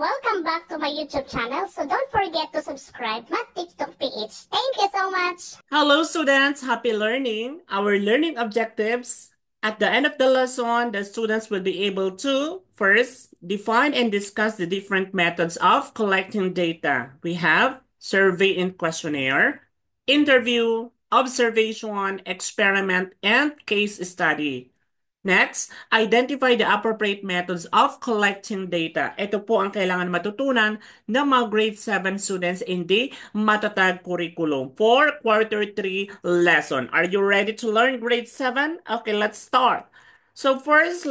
welcome back to my YouTube channel. So don't forget to subscribe, Math TikTok PH. Thank you so much. Hello, students. Happy learning. Our learning objectives. At the end of the lesson, the students will be able to first define and discuss the different methods of collecting data. We have survey and questionnaire, interview, observation, experiment, and case study. Next, identify the appropriate methods of collecting data. Ito po ang kailangan matutunan ng mga grade 7 students in the Matatag curriculum for quarter 3 lesson. Are you ready to learn grade 7? Okay, let's start. So first,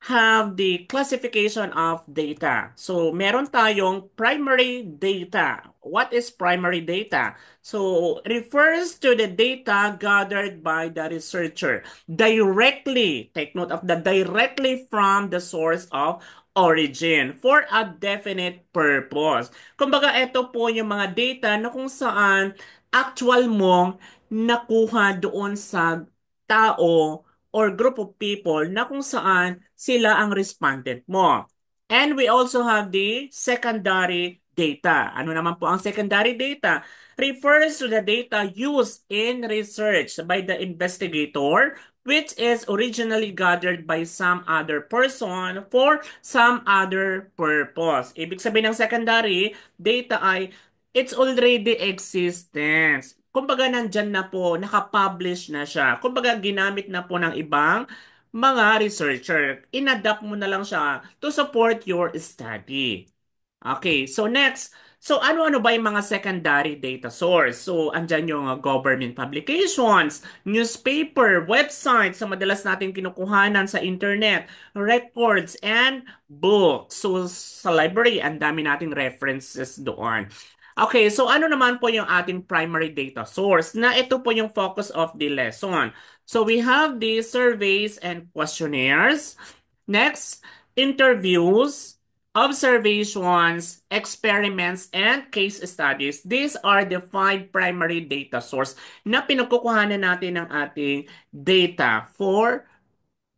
have the classification of data. So meron tayong primary data. What is primary data? So refers to the data gathered by the researcher directly, take note of the directly from the source of origin for a definite purpose. Kumbaga, ito po yung mga data na kung saan actual mong nakuha doon sa tao or group of people na kung saan sila ang respondent mo. And we also have the secondary data. Ano naman po ang secondary data? Refers to the data used in research by the investigator which is originally gathered by some other person for some other purpose. Ibig sabihin ng secondary data ay it's already existence. Kumbaga nandyan na po, nakapublish na siya. Kumbaga ginamit na po ng ibang mga researcher. Inadapt mo na lang siya to support your study. Okay, so next. So ano-ano ba yung mga secondary data source? So andyan yung government publications, newspaper, websites sa madalas natin kinukuhanan sa internet, records, and books. So sa library, ang dami nating references doon. Okay, so ano naman po yung ating primary data source na ito po yung focus of the lesson. So we have the surveys and questionnaires. Next, interviews, observations, experiments, and case studies. These are the 5 primary data source na pinagkukuhanan natin ng ating data for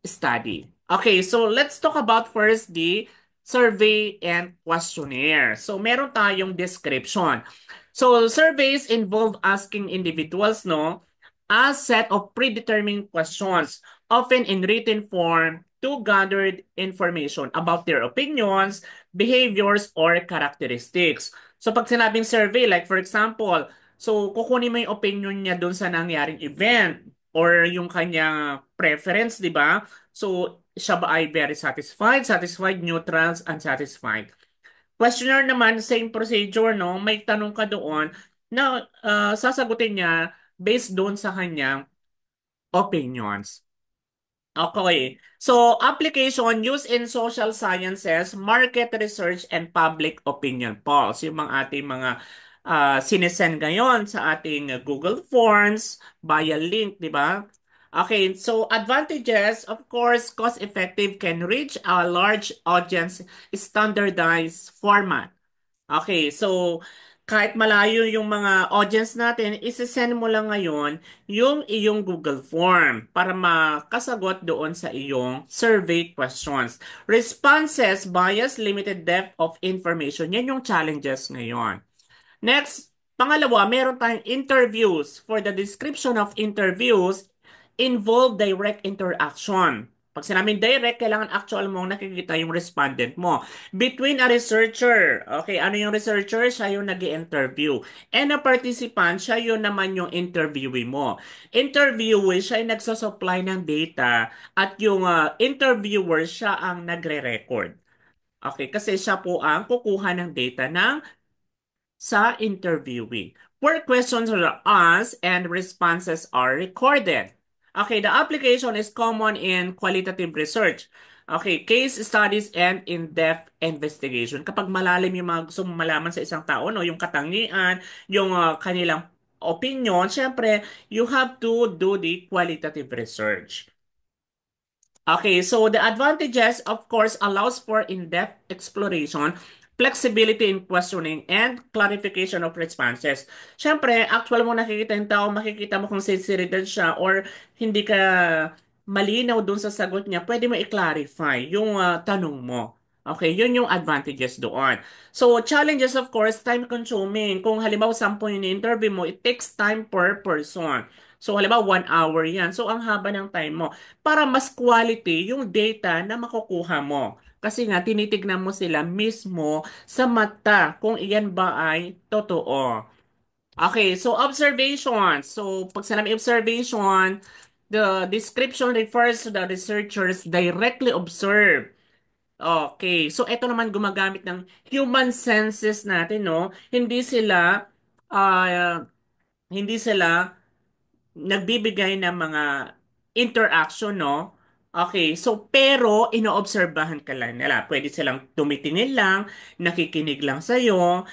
study. Okay, so let's talk about first the survey and questionnaire. So meron tayong description. So surveys involve asking individuals, no, a set of predetermined questions, often in written form, to gather information about their opinions, behaviors, or characteristics. So pag sinabing survey, like for example, so kukunin mo yung opinion niya dun sa nangyaring event or yung kanyang preference, di ba? So siya ba ay very satisfied, satisfied, neutral, unsatisfied? Questionnaire naman, same procedure, no? May tanong ka doon na sasagutin niya based doon sa kanyang opinions. Okay. So, application used in social sciences, market research, and public opinion polls. Yung mga ating mga sinesend ngayon sa ating Google Forms via link, di ba? Okay, so advantages, of course, cost-effective, can reach a large audience, standardized format. Okay, so kahit malayo yung mga audience natin, isesend mo lang ngayon yung iyong Google Form para makasagot doon sa iyong survey questions. Responses, bias, limited depth of information. Yan yung challenges ngayon. Next, pangalawa, meron tayong interviews. For the description of interviews, involve direct interaction. Pag sinabing direct, kailangan actual mong nakikita yung respondent mo. Between a researcher, okay, ano yung researcher? Siya yung nag interview And a participant, siya yun naman yung interviewee mo. Interviewee, siya yung nagsusupply ng data at yung interviewer, siya ang nagre-record. Okay, kasi siya po ang kukuha ng data ng sa interviewee, where questions are asked and responses are recorded. Okay, the application is common in qualitative research. Okay, case studies and in-depth investigation. Kapag malalim yung mga gusto mong malaman sa isang tao, no, yung katangian, yung kanilang opinion, syempre, you have to do the qualitative research. Okay, so the advantages, of course, allows for in-depth exploration, flexibility in questioning, and clarification of responses. Siyempre, actual mo nakikita yung tao, makikita mo kung sinceridad siya or hindi ka malinaw dun sa sagot niya, pwede mo i-clarify yung tanong mo. Okay, yun yung advantages doon. So, challenges of course, time consuming. Kung halimbawa 10 yung interview mo, it takes time per person. So, halimbawa 1 hour yan. So, ang haba ng time mo. Para mas quality yung data na makukuha mo. Kasi nga, tinitignan mo sila mismo sa mata kung iyan ba ay totoo. Okay, so observation. So, pag sinabi observation, the description refers to the researchers directly observe. Okay, so ito naman gumagamit ng human senses natin, no? Ah, hindi sila nagbibigay ng mga interaction, no? Okay, so pero inoobserbahan ka lang nila. Pwede silang tumitingin lang, nakikinig lang sa'yo,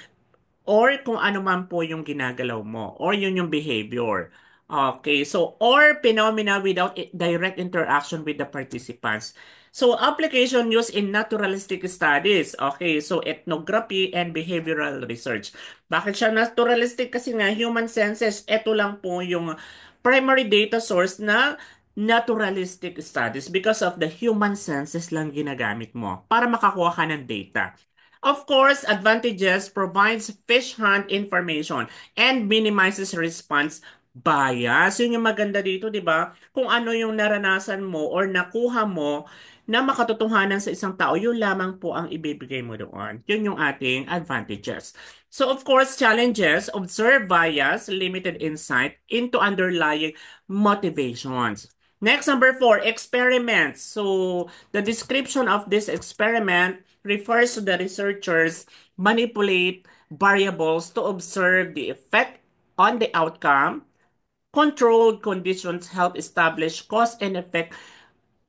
or kung ano man po yung ginagalaw mo or yun yung behavior. Okay, so or phenomena without direct interaction with the participants. So application used in naturalistic studies. Okay, so ethnography and behavioral research. Bakit siya naturalistic? Kasi nga human senses, ito lang po yung primary data source na naturalistic studies because of the human senses lang ginagamit mo para makakuha ka ng data. Of course, advantages provides fish hunt information and minimizes response bias. Yun yung maganda dito, di ba? Kung ano yung naranasan mo or nakuha mo na makatotohanan sa isang tao, yun lamang po ang ibibigay mo doon. Yun yung ating advantages. So, of course, challenges, observe bias, limited insight into underlying motivations. Next, number 4, experiments. So, the description of this experiment refers to the researchers manipulate variables to observe the effect on the outcome. Controlled conditions help establish cause and effect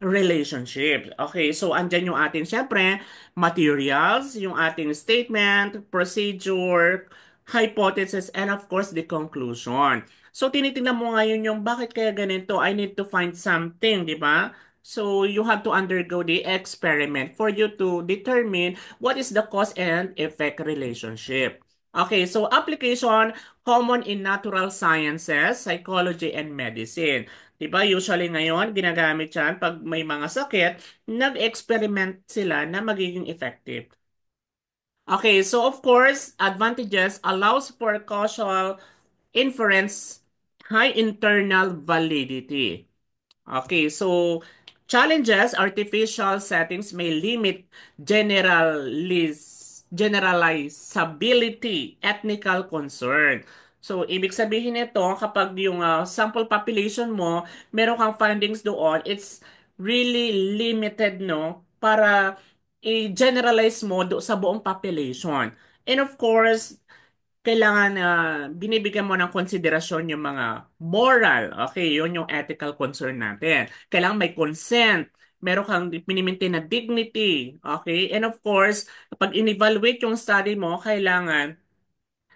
relationship. Okay, so andyan yung ating, syempre, materials, yung ating statement, procedure, hypothesis, and of course, the conclusion. So, tinitingnan mo ngayon yung bakit kaya ganito, I need to find something, di ba? So, you have to undergo the experiment for you to determine what is the cause and effect relationship. Okay, so application common in natural sciences, psychology, and medicine. Diba? Usually ngayon, ginagamit yan pag may mga sakit, nag-experiment sila na magiging effective. Okay, so of course, advantages allows for causal inference, high internal validity. Okay, so challenges, artificial settings may limit generalizability, ethnical concern. So, ibig sabihin nito, kapag yung sample population mo, meron kang findings doon, it's really limited, no? Para i-generalize mo sa buong population. And of course, kailangan na binibigyan mo ng konsiderasyon yung mga moral. Okay, yun yung ethical concern natin. Kailangan may consent. Meron kang minimaintain na dignity. Okay, and of course, kapag in-evaluate yung study mo, kailangan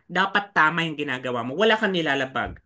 dapat tama yung ginagawa mo. Wala kang nilalabag.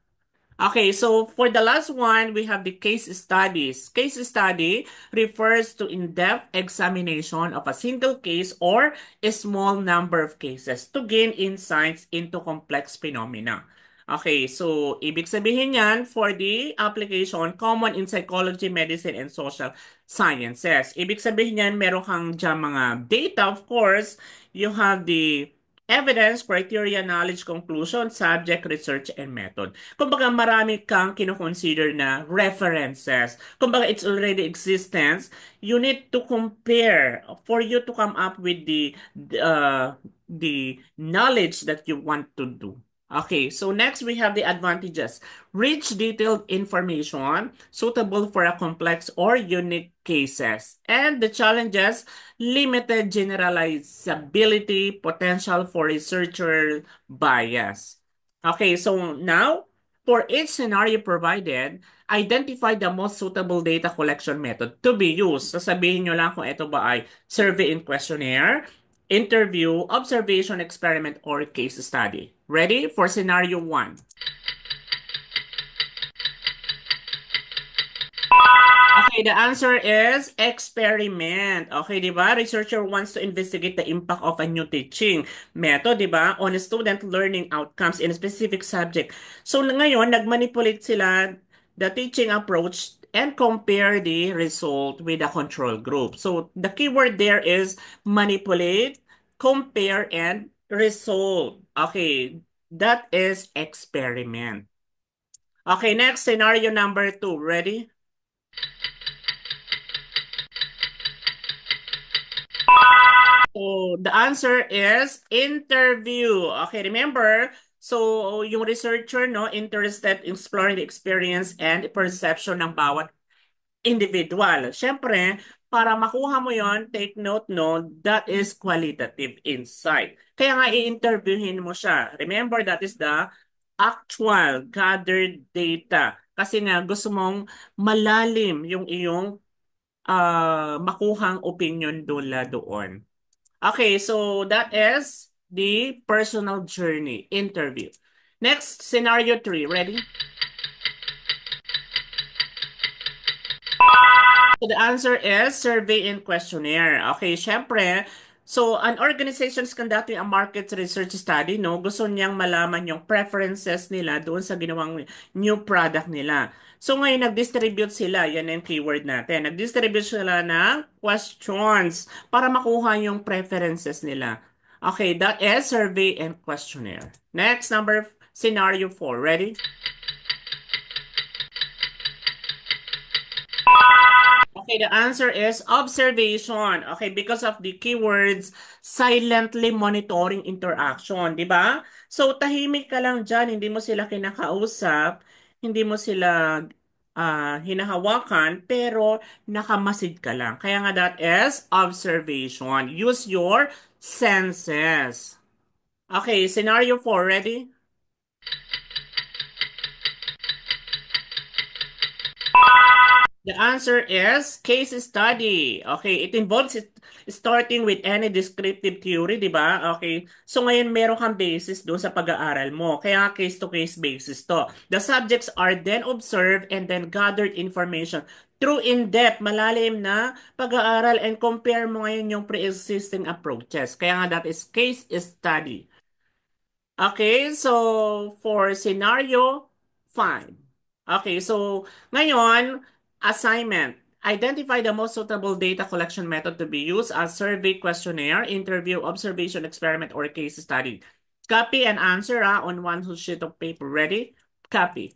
Okay, so for the last one, we have the case studies. Case study refers to in-depth examination of a single case or a small number of cases to gain insights into complex phenomena. Okay, so ibig sabihin yan for the application common in psychology, medicine, and social sciences. Ibig sabihin yan, meron kang dyan mga data, of course. You have the evidence, criteria, knowledge, conclusion, subject, research, and method. Kumbaga marami kang kinoconsider na references. Kumbaga it's already existence. You need to compare for you to come up with the knowledge that you want to do. Okay, so next we have the advantages. Rich detailed information suitable for a complex or unique cases. And the challenges, limited generalizability, potential for researcher bias. Okay, so now, for each scenario provided, identify the most suitable data collection method to be used. Sasabihin nyo lang kung ito ba ay survey and questionnaire, interview, observation, experiment, or case study. Ready for scenario 1? Okay, the answer is experiment. Okay, di ba? Researcher wants to investigate the impact of a new teaching method, di ba, on student learning outcomes in a specific subject. So ngayon, nagmanipulate sila the teaching approach and compare the result with the control group. So the keyword there is manipulate, compare, and result. Okay, that is experiment. Okay, next scenario number 2. Ready? So the answer is interview. Okay, remember, so yung researcher no interested in exploring the experience and perception ng bawat individual. Siyempre, para makuha mo yon, take note no, that is qualitative insight. Kaya nga i-interviewin mo siya. Remember, that is the actual gathered data. Kasi nga gusto mong malalim yung iyong makuhang opinion dula doon. Okay, so that is the personal journey interview. Next, scenario 3. Ready? So the answer is survey and questionnaire. Okay, syempre, so an organization is conducting a market research study, no? Gusto niyang malaman yung preferences nila doon sa ginawang new product nila. So ngayon, nag-distribute sila. Yan yung keyword natin. Nag-distribute sila ng questions para makuha yung preferences nila. Okay, that is survey and questionnaire. Next, scenario 4. Ready? Okay, the answer is observation. Okay, because of the keywords, silently monitoring interaction, di ba? So, tahimik ka lang dyan, hindi mo sila kinakausap, hindi mo sila hinahawakan, pero nakamasid ka lang. Kaya nga that is observation. Use your senses. Okay, scenario 4, ready? The answer is case study. Okay, it involves starting with any descriptive theory, di ba? Okay, so ngayon meron kang basis doon sa pag-aaral mo. Kaya case-to-case basis to. The subjects are then observed and then gathered information through in-depth, malalim na pag-aaral and compare mo ngayon yung pre-existing approaches. Kaya nga that is case study. Okay, so for scenario 5. Okay, so ngayon, assignment. Identify the most suitable data collection method to be used as survey, questionnaire, interview, observation, experiment, or case study. Copy and answer on one sheet of paper. Ready? Copy.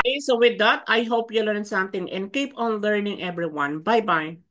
Okay, so with that, I hope you learned something and keep on learning, everyone. Bye-bye.